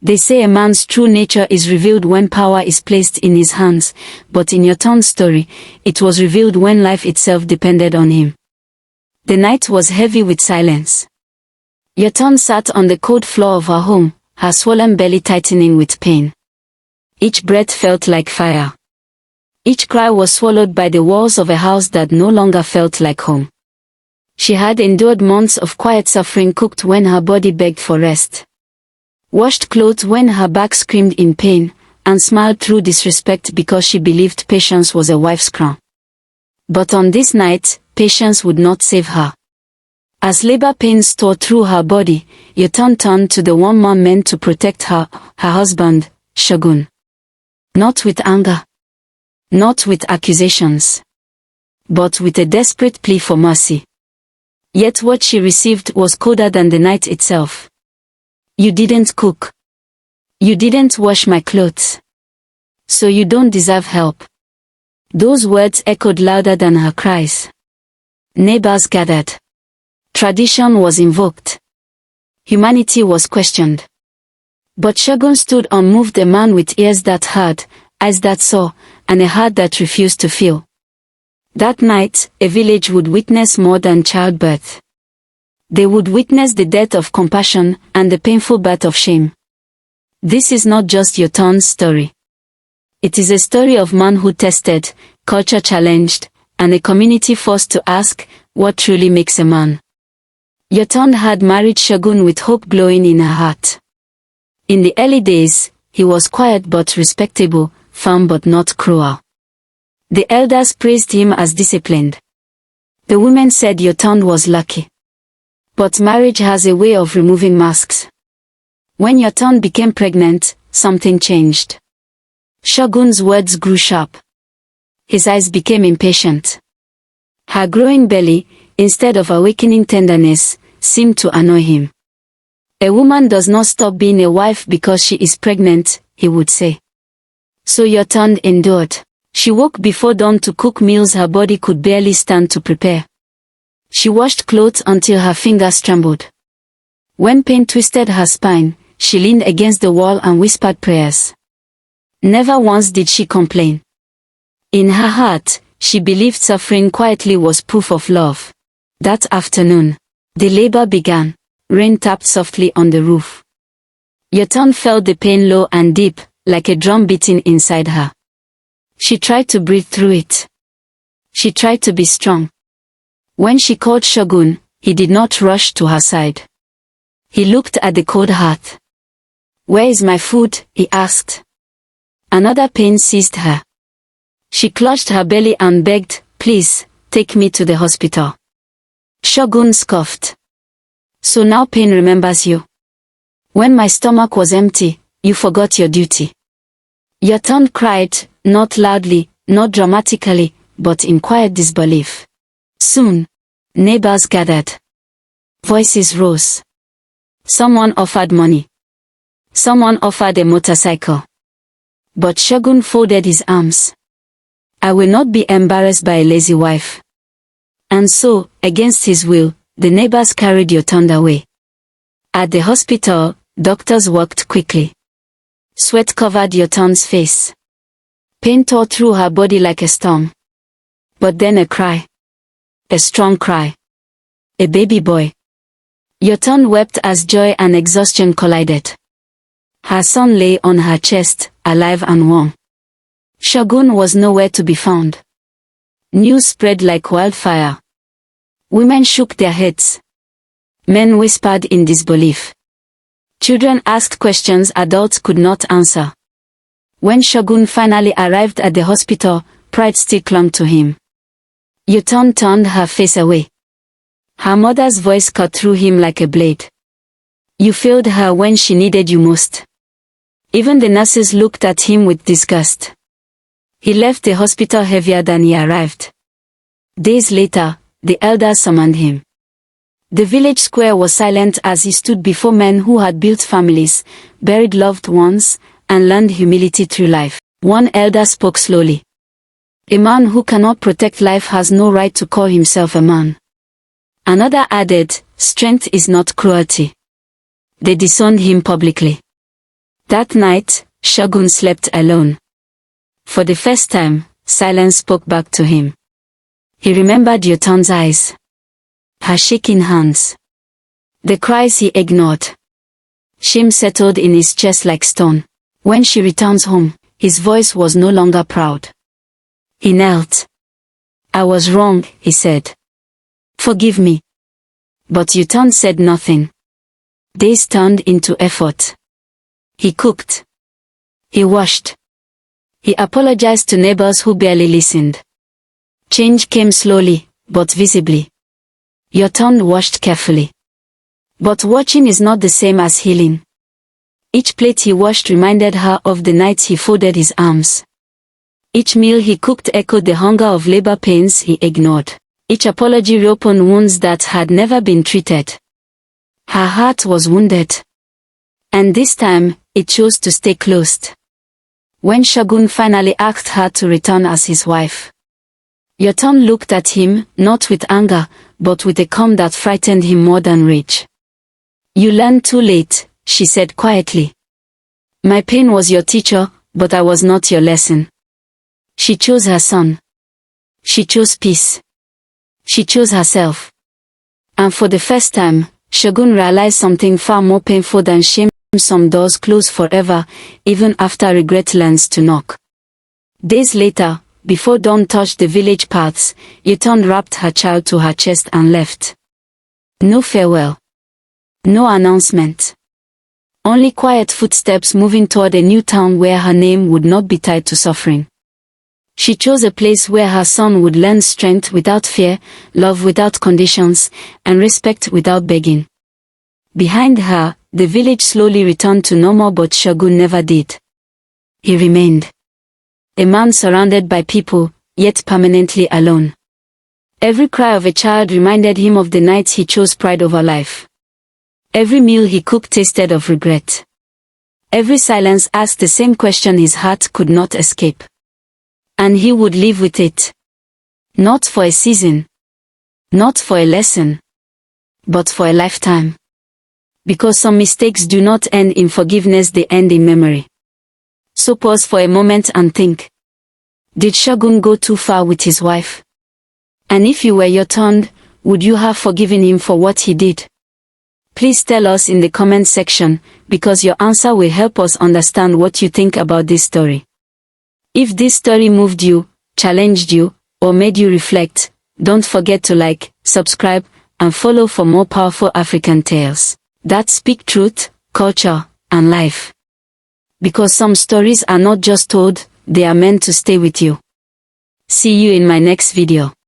They say a man's true nature is revealed when power is placed in his hands, but in Yetunde's story, it was revealed when life itself depended on him. The night was heavy with silence. Yetunde sat on the cold floor of her home, her swollen belly tightening with pain. Each breath felt like fire. Each cry was swallowed by the walls of a house that no longer felt like home. She had endured months of quiet suffering, cooked when her body begged for rest, washed clothes when her back screamed in pain, and smiled through disrespect because she believed patience was a wife's crown. But on this night, patience would not save her. As labor pains tore through her body, Yetunde turned to the one man meant to protect her, her husband, Shagun. Not with anger, not with accusations, but with a desperate plea for mercy. Yet what she received was colder than the night itself. You didn't cook. You didn't wash my clothes. So you don't deserve help. Those words echoed louder than her cries. Neighbors gathered. Tradition was invoked. Humanity was questioned. But Shagun stood unmoved, a man with ears that heard, eyes that saw, and a heart that refused to feel. That night, a village would witness more than childbirth. They would witness the death of compassion and the painful birth of shame. This is not just Yetunde's story. It is a story of manhood tested, culture challenged, and a community forced to ask, what truly makes a man? Yetunde had married Shagun with hope glowing in her heart. In the early days, he was quiet but respectable, firm but not cruel. The elders praised him as disciplined. The women said Yetunde was lucky. But marriage has a way of removing masks. When Yetunde became pregnant, something changed. Shagun's words grew sharp. His eyes became impatient. Her growing belly, instead of awakening tenderness, seemed to annoy him. A woman does not stop being a wife because she is pregnant, he would say. So Yetunde endured. She woke before dawn to cook meals her body could barely stand to prepare. She washed clothes until her fingers trembled. When pain twisted her spine, she leaned against the wall and whispered prayers. Never once did she complain. In her heart, she believed suffering quietly was proof of love. That afternoon, the labor began. Rain tapped softly on the roof. Yetunde felt the pain low and deep, like a drum beating inside her. She tried to breathe through it. She tried to be strong. When she called Shagun, he did not rush to her side. He looked at the cold hearth. Where is my food? He asked. Another pain seized her. She clutched her belly and begged, please, take me to the hospital. Shagun scoffed. So now pain remembers you. When my stomach was empty, you forgot your duty. Yetunde cried, not loudly, not dramatically, but in quiet disbelief. Soon, neighbors gathered. Voices rose. Someone offered money. Someone offered a motorcycle. But Shagun folded his arms. I will not be embarrassed by a lazy wife. And so, against his will, the neighbors carried Yetunde away. At the hospital, doctors worked quickly. Sweat covered Yetunde's face. Pain tore through her body like a storm. But then a cry. A strong cry. A baby boy. Yetunde wept as joy and exhaustion collided. Her son lay on her chest, alive and warm. Shagun was nowhere to be found. News spread like wildfire. Women shook their heads. Men whispered in disbelief. Children asked questions adults could not answer. When Shagun finally arrived at the hospital, pride still clung to him. Yetunde turned her face away. Her mother's voice cut through him like a blade. You failed her when she needed you most. Even the nurses looked at him with disgust. He left the hospital heavier than he arrived. Days later, the elders summoned him. The village square was silent as he stood before men who had built families, buried loved ones, and learned humility through life. One elder spoke slowly. A man who cannot protect life has no right to call himself a man. Another added, strength is not cruelty. They disowned him publicly. That night, Shagun slept alone. For the first time, silence spoke back to him. He remembered Yetunde's eyes, her shaking hands, the cries he ignored. Shame settled in his chest like stone. When she returns home, his voice was no longer proud. He knelt. "I was wrong," he said. "Forgive me." But Yetunde said nothing. Days turned into effort. He cooked. He washed. He apologized to neighbors who barely listened. Change came slowly, but visibly. Yetunde washed carefully. But watching is not the same as healing. Each plate he washed reminded her of the nights he folded his arms. Each meal he cooked echoed the hunger of labor pains he ignored. Each apology reopened wounds that had never been treated. Her heart was wounded. And this time, it chose to stay closed. When Shagun finally asked her to return as his wife, Yetunde looked at him, not with anger, but with a calm that frightened him more than rage. "You learned too late," she said quietly. "My pain was your teacher, but I was not your lesson." She chose her son. She chose peace. She chose herself. And for the first time, Shagun realized something far more painful than shame. Some doors close forever, even after regret learns to knock. Days later, before dawn touched the village paths, Yetunde wrapped her child to her chest and left. No farewell. No announcement. Only quiet footsteps moving toward a new town where her name would not be tied to suffering. She chose a place where her son would learn strength without fear, love without conditions, and respect without begging. Behind her, the village slowly returned to normal, but Shagun never did. He remained. A man surrounded by people, yet permanently alone. Every cry of a child reminded him of the nights he chose pride over life. Every meal he cooked tasted of regret. Every silence asked the same question his heart could not escape. And he would live with it. Not for a season. Not for a lesson. But for a lifetime. Because some mistakes do not end in forgiveness, they end in memory. So pause for a moment and think. Did Shagun go too far with his wife? And if you were Yetunde, would you have forgiven him for what he did? Please tell us in the comment section, because your answer will help us understand what you think about this story. If this story moved you, challenged you, or made you reflect, don't forget to like, subscribe, and follow for more powerful African tales that speak truth, culture, and life. Because some stories are not just told, they are meant to stay with you. See you in my next video.